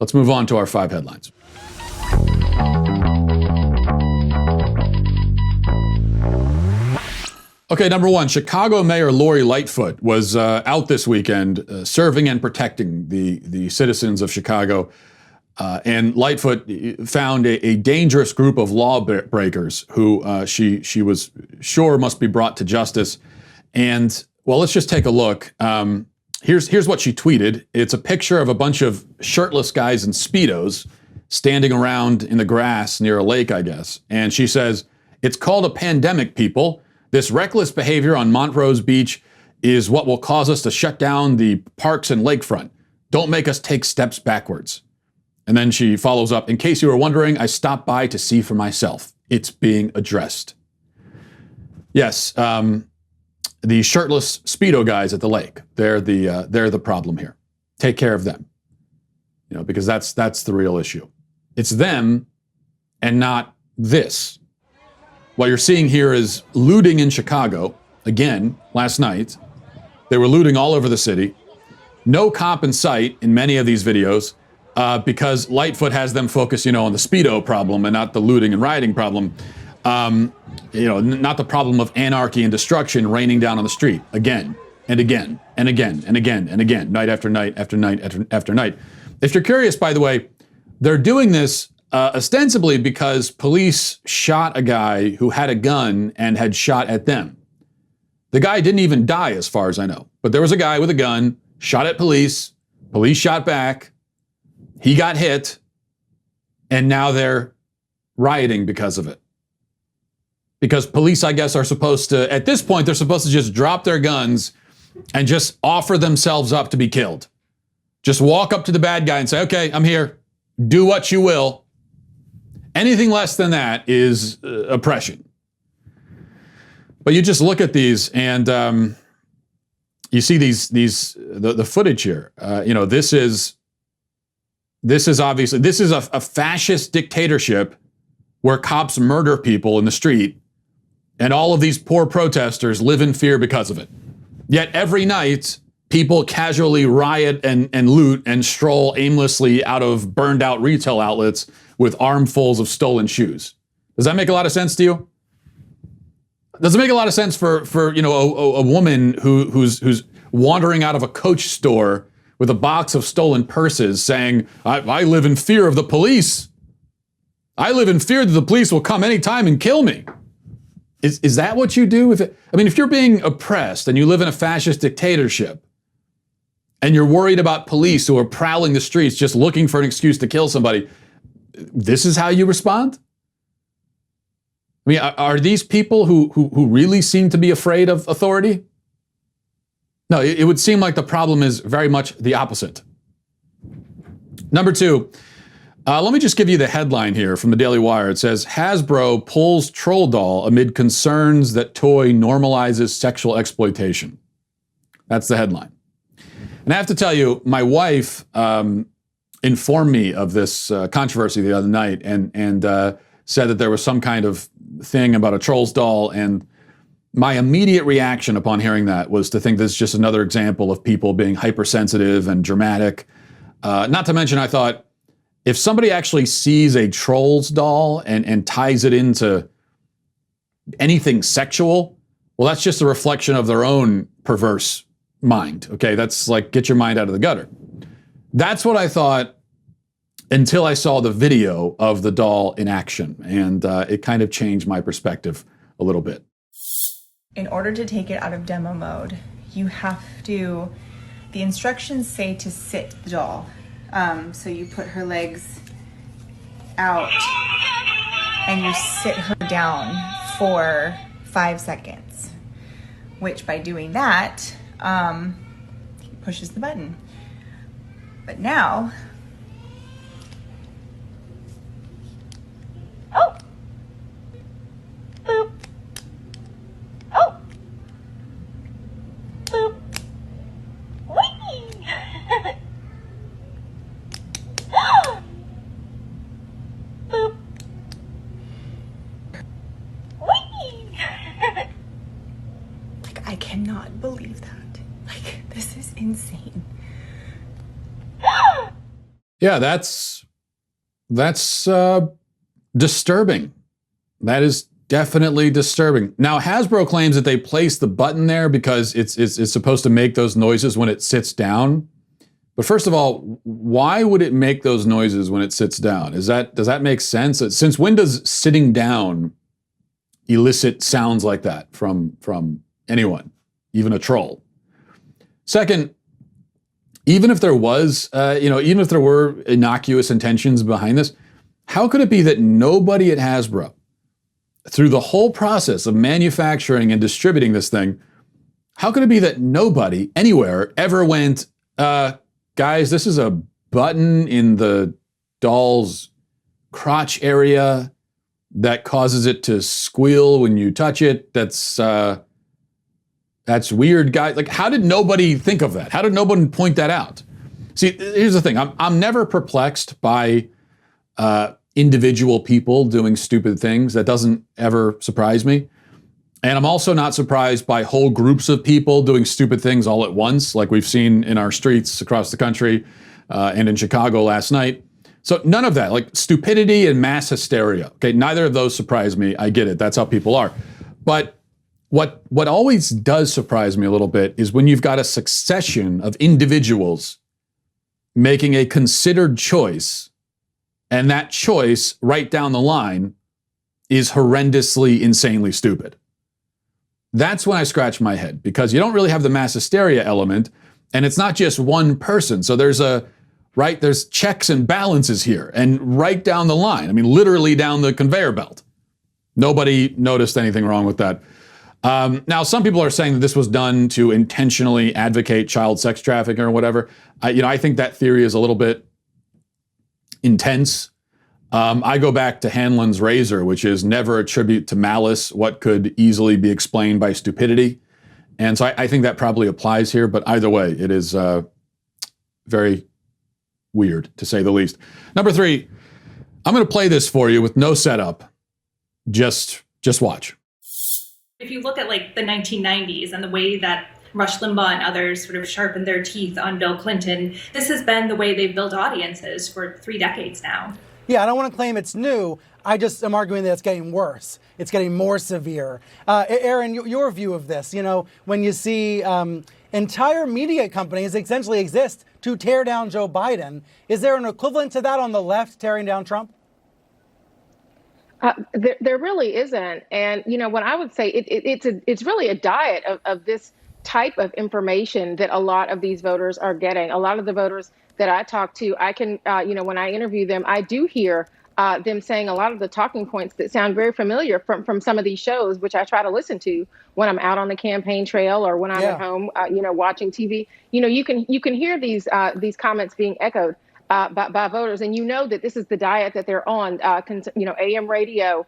Let's move on to our 5 headlines. Okay, number 1, Chicago Mayor Lori Lightfoot was out this weekend serving and protecting the citizens of Chicago. And Lightfoot found a dangerous group of lawbreakers who she was sure must be brought to justice. And, well, let's just take a look. Here's what she tweeted. It's a picture of a bunch of shirtless guys in Speedos standing around in the grass near a lake, I guess. And she says, "It's called a pandemic, people. This reckless behavior on Montrose Beach is what will cause us to shut down the parks and lakefront. Don't make us take steps backwards." And then she follows up, "In case you were wondering, I stopped by to see for myself. It's being addressed." Yes, the shirtless Speedo guys at the lake, they're the problem here. Take care of them, because that's the real issue. It's them and not this. What you're seeing here is looting in Chicago. Again, last night, they were looting all over the city. No cop in sight in many of these videos because Lightfoot has them focus, on the Speedo problem and not the looting and rioting problem. Not the problem of anarchy and destruction raining down on the street again and again and again and again and again, night after night after night after night. If you're curious, by the way, they're doing this ostensibly because police shot a guy who had a gun and had shot at them. The guy didn't even die, as far as I know. But there was a guy with a gun, shot at police. Police shot back. He got hit. And now they're rioting because of it. Because police, I guess, are supposed to, at this point, they're supposed to just drop their guns and just offer themselves up to be killed. Just walk up to the bad guy and say, "Okay, I'm here. Do what you will." Anything less than that is oppression. But you just look at these and you see the footage here. This is obviously, this is a fascist dictatorship where cops murder people in the street, and all of these poor protesters live in fear because of it. Yet every night, people casually riot and loot and stroll aimlessly out of burned out retail outlets with armfuls of stolen shoes. Does that make a lot of sense to you? Does it make a lot of sense for a woman who's wandering out of a Coach store with a box of stolen purses saying, I live in fear of the police. I live in fear that the police will come anytime and kill me. Is that what you do? If you're being oppressed and you live in a fascist dictatorship and you're worried about police who are prowling the streets just looking for an excuse to kill somebody, this is how you respond? Are these people who really seem to be afraid of authority? No, it would seem like the problem is very much the opposite. Number 2, let me just give you the headline here from the Daily Wire. It says, Hasbro pulls troll doll amid concerns that toy normalizes sexual exploitation. That's the headline. And I have to tell you, my wife informed me of this controversy the other night and said that there was some kind of thing about a trolls doll, and my immediate reaction upon hearing that was to think this is just another example of people being hypersensitive and dramatic. Not to mention, I thought, if somebody actually sees a trolls doll and ties it into anything sexual, well, that's just a reflection of their own perverse mind, okay? That's like, get your mind out of the gutter. That's what I thought until I saw the video of the doll in action, and it kind of changed my perspective a little bit. In order to take it out of demo mode, you have to, the instructions say to sit the doll. So you put her legs out and you sit her down for 5 seconds, which by doing that, pushes the button. But now, oh, boop, oh, boop, whee! Boop. Whee! Like, I cannot believe that. Like, this is insane. Yeah, that's disturbing. That is definitely disturbing. Now, Hasbro claims that they placed the button there because it's supposed to make those noises when it sits down. But first of all, why would it make those noises when it sits down? Does that make sense? Since when does sitting down elicit sounds like that from anyone, even a troll? Second, even if there was, even if there were innocuous intentions behind this, how could it be that nobody at Hasbro, through the whole process of manufacturing and distributing this thing, how could it be that nobody anywhere ever went, guys, this is a button in the doll's crotch area that causes it to squeal when you touch it? That's weird, guys. Like, how did nobody think of that? How did nobody point that out? See, here's the thing. I'm never perplexed by individual people doing stupid things. That doesn't ever surprise me. And I'm also not surprised by whole groups of people doing stupid things all at once, like we've seen in our streets across the country and in Chicago last night. So none of that, like stupidity and mass hysteria. Okay, neither of those surprise me. I get it. That's how people are. But what always does surprise me a little bit is when you've got a succession of individuals making a considered choice, and that choice right down the line is horrendously, insanely stupid. That's when I scratch my head, because you don't really have the mass hysteria element, and it's not just one person. So there's checks and balances here, and right down the line. I mean, literally down the conveyor belt. Nobody noticed anything wrong with that. Now, some people are saying that this was done to intentionally advocate child sex trafficking or whatever. I think that theory is a little bit intense. I go back to Hanlon's razor, which is never attribute to malice what could easily be explained by stupidity. And so I think that probably applies here, but either way, it is very weird, to say the least. Number 3, I'm going to play this for you with no setup. Just watch. If you look at like the 1990s and the way that Rush Limbaugh and others sort of sharpened their teeth on Bill Clinton, this has been the way they've built audiences for 3 decades now. Yeah, I don't want to claim it's new. I just am arguing that it's getting worse. It's getting more severe. Aaron, your view of this, when you see entire media companies essentially exist to tear down Joe Biden, is there an equivalent to that on the left tearing down Trump? There really isn't. And, what I would say, it's really a diet of this type of information that a lot of these voters are getting. A lot of the voters that I talk to, I can, when I interview them, I do hear them saying a lot of the talking points that sound very familiar from some of these shows, which I try to listen to when I'm out on the campaign trail or when I'm at home, watching TV. You can hear these comments being echoed by voters, and that this is the diet that they're on. AM radio,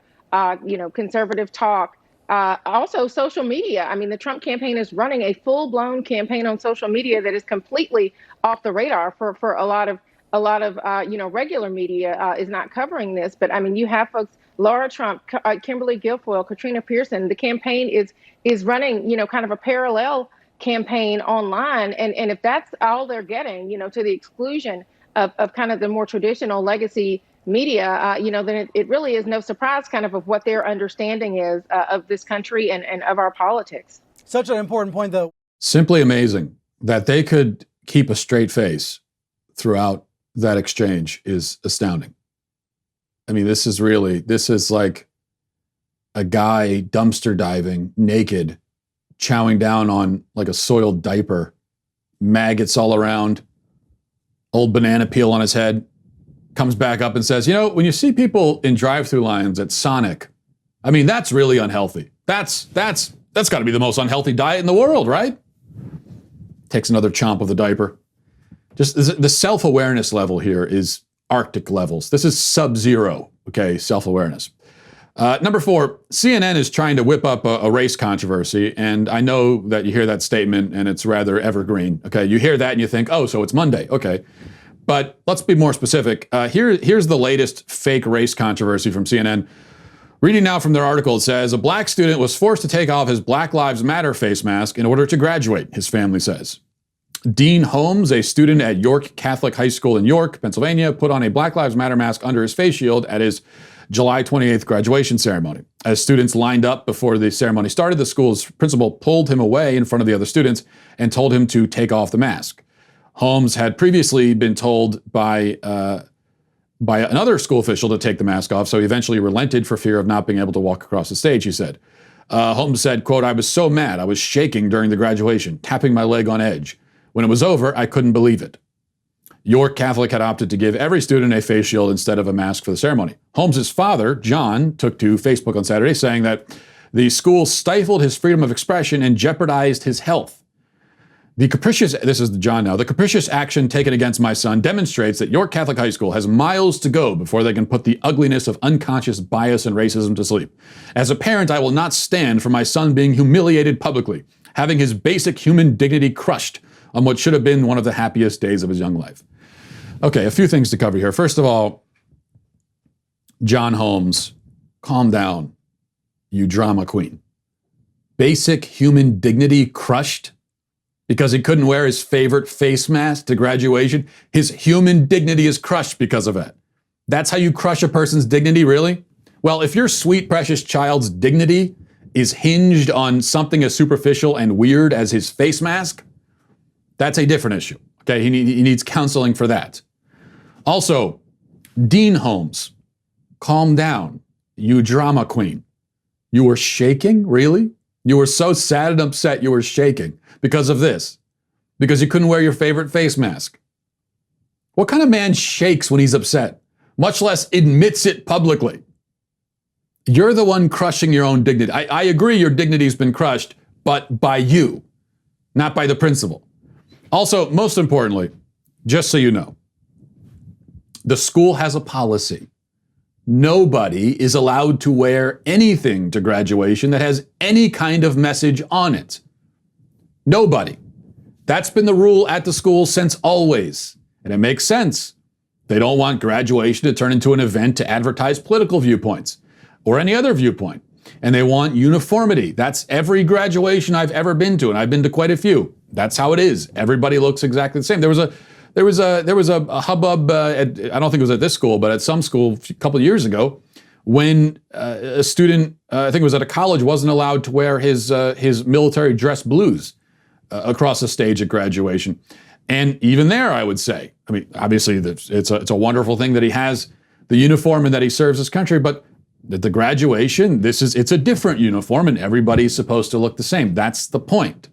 conservative talk. Also social media. I mean, the Trump campaign is running a full-blown campaign on social media that is completely off the radar for a lot of regular media is not covering this. But I mean, you have folks, Laura Trump, Kimberly Guilfoyle, Katrina Pearson. The campaign is running, kind of a parallel campaign online. And if that's all they're getting, to the exclusion of kind of the more traditional legacy media, then it really is no surprise kind of what their understanding is of this country and of our politics. Such an important point, though. Simply amazing that they could keep a straight face throughout that exchange is astounding. I mean, this is like a guy dumpster diving naked, chowing down on like a soiled diaper, maggots all around, old banana peel on his head, comes back up and says, when you see people in drive-through lines at Sonic, I mean, that's really unhealthy. That's got to be the most unhealthy diet in the world, right? Takes another chomp of the diaper. Just the self-awareness level here is Arctic levels. This is sub-zero, okay, self-awareness. Number 4, CNN is trying to whip up a race controversy, and I know that you hear that statement and it's rather evergreen, okay? You hear that and you think, oh, so it's Monday, okay. But let's be more specific. Here's the latest fake race controversy from CNN. Reading now from their article, it says, a black student was forced to take off his Black Lives Matter face mask in order to graduate, his family says. Dean Holmes, a student at York Catholic High School in York, Pennsylvania, put on a Black Lives Matter mask under his face shield at his July 28th graduation ceremony. As students lined up before the ceremony started, the school's principal pulled him away in front of the other students and told him to take off the mask. Holmes had previously been told by another school official to take the mask off, so he eventually relented for fear of not being able to walk across the stage, he said. Holmes said, quote, "I was so mad, I was shaking during the graduation, tapping my leg on edge. When it was over, I couldn't believe it." York Catholic had opted to give every student a face shield instead of a mask for the ceremony. Holmes's father, John, took to Facebook on Saturday saying that the school stifled his freedom of expression and jeopardized his health. This is John now, the capricious action taken against my son demonstrates that York Catholic High School has miles to go before they can put the ugliness of unconscious bias and racism to sleep. As a parent, I will not stand for my son being humiliated publicly, having his basic human dignity crushed on what should have been one of the happiest days of his young life. Okay, a few things to cover here. First of all, John Holmes, calm down, you drama queen. Basic human dignity crushed because he couldn't wear his favorite face mask to graduation. His human dignity is crushed because of it. That's how you crush a person's dignity, really? Well, if your sweet, precious child's dignity is hinged on something as superficial and weird as his face mask, that's a different issue. Okay, he needs counseling for that. Also, Dean Holmes, calm down, you drama queen. You were shaking, really? You were so sad and upset you were shaking because of this, because you couldn't wear your favorite face mask. What kind of man shakes when he's upset, much less admits it publicly? You're the one crushing your own dignity. I agree your dignity's been crushed, but by you, not by the principal. Also, most importantly, just so you know, the school has a policy. Nobody is allowed to wear anything to graduation that has any kind of message on it. Nobody. That's been the rule at the school since always. And it makes sense. They don't want graduation to turn into an event to advertise political viewpoints or any other viewpoint. And they want uniformity. That's every graduation I've ever been to, and I've been to quite a few. That's how it is. Everybody looks exactly the same. There was a hubbub at, I don't think it was at this school, but at some school a couple of years ago, when a student, I think it was at a college, wasn't allowed to wear his military dress blues across the stage at graduation. And even there, I would say, I mean, obviously it's a wonderful thing that he has the uniform and that he serves his country, but at the graduation, it's a different uniform and everybody's supposed to look the same. That's the point.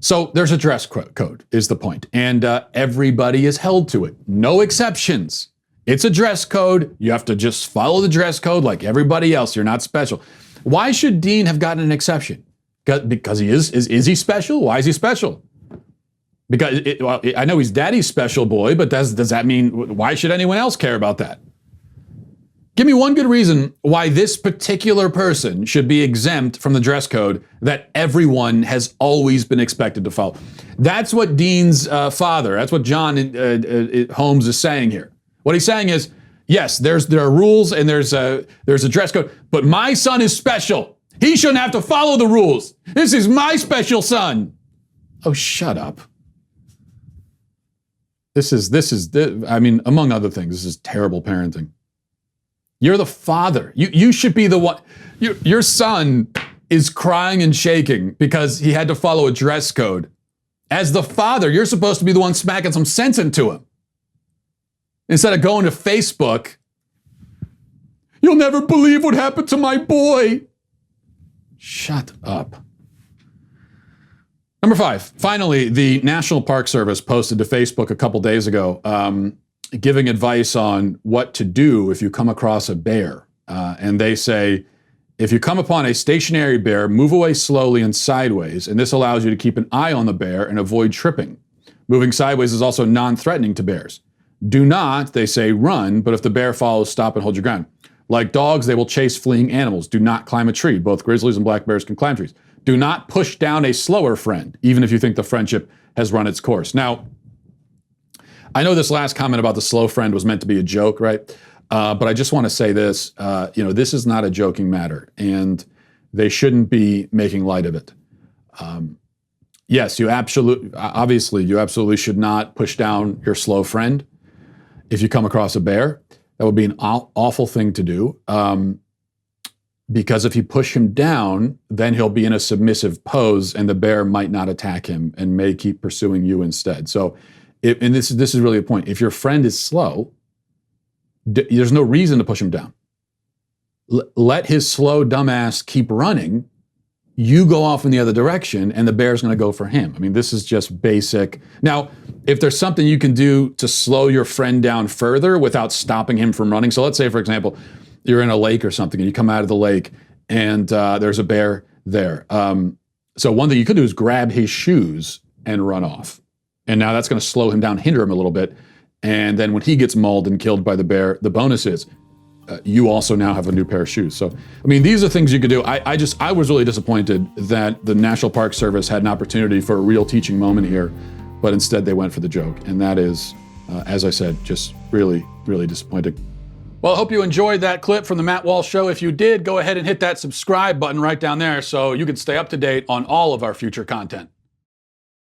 So there's a dress code is the point, and everybody is held to it. No exceptions. It's a dress code. You have to just follow the dress code like everybody else. You're not special. Why should Dean have gotten an exception? Because he is he special? Why is he special? Because I know he's daddy's special boy, but does that mean, why should anyone else care about that? Give me one good reason why this particular person should be exempt from the dress code that everyone has always been expected to follow. That's what Dean's father, that's what John Holmes is saying here. What he's saying is, yes, there are rules and there's a dress code, but my son is special. He shouldn't have to follow the rules. This is my special son. Oh, shut up. This is, I mean, among other things, this is terrible parenting. You're the father. You should be the one. Your son is crying and shaking because he had to follow a dress code. As the father, you're supposed to be the one smacking some sense into him. Instead of going to Facebook, you'll never believe what happened to my boy. Shut up. Number 5, finally, the National Park Service posted to Facebook a couple days ago, giving advice on what to do if you come across a bear. And they say, if you come upon a stationary bear, move away slowly and sideways, and this allows you to keep an eye on the bear and avoid tripping. Moving sideways is also non-threatening to bears. Do not, they say, run, but if the bear follows, stop and hold your ground. Like dogs, they will chase fleeing animals. Do not climb a tree. Both grizzlies and black bears can climb trees. Do not push down a slower friend, even if you think the friendship has run its course. Now, I know this last comment about the slow friend was meant to be a joke, right? But I just want to say this, this is not a joking matter, and they shouldn't be making light of it. yes, obviously, you absolutely should not push down your slow friend if you come across a bear. That would be an awful thing to do. Because if you push him down, then he'll be in a submissive pose and the bear might not attack him and may keep pursuing you instead. So, and this is really a point. If your friend is slow, there's no reason to push him down. Let his slow dumbass keep running. You go off in the other direction and the bear's going to go for him. I mean, this is just basic. Now, if there's something you can do to slow your friend down further without stopping him from running. So let's say, for example, you're in a lake or something and you come out of the lake and there's a bear there. So one thing you could do is grab his shoes and run off. And now that's going to slow him down, hinder him a little bit. And then when he gets mauled and killed by the bear, the bonus is you also now have a new pair of shoes. So, I mean, these are things you could do. I was really disappointed that the National Park Service had an opportunity for a real teaching moment here, but instead they went for the joke. And that is, as I said, just really, really disappointing. Well, I hope you enjoyed that clip from the Matt Walsh Show. If you did, go ahead and hit that subscribe button right down there so you can stay up to date on all of our future content.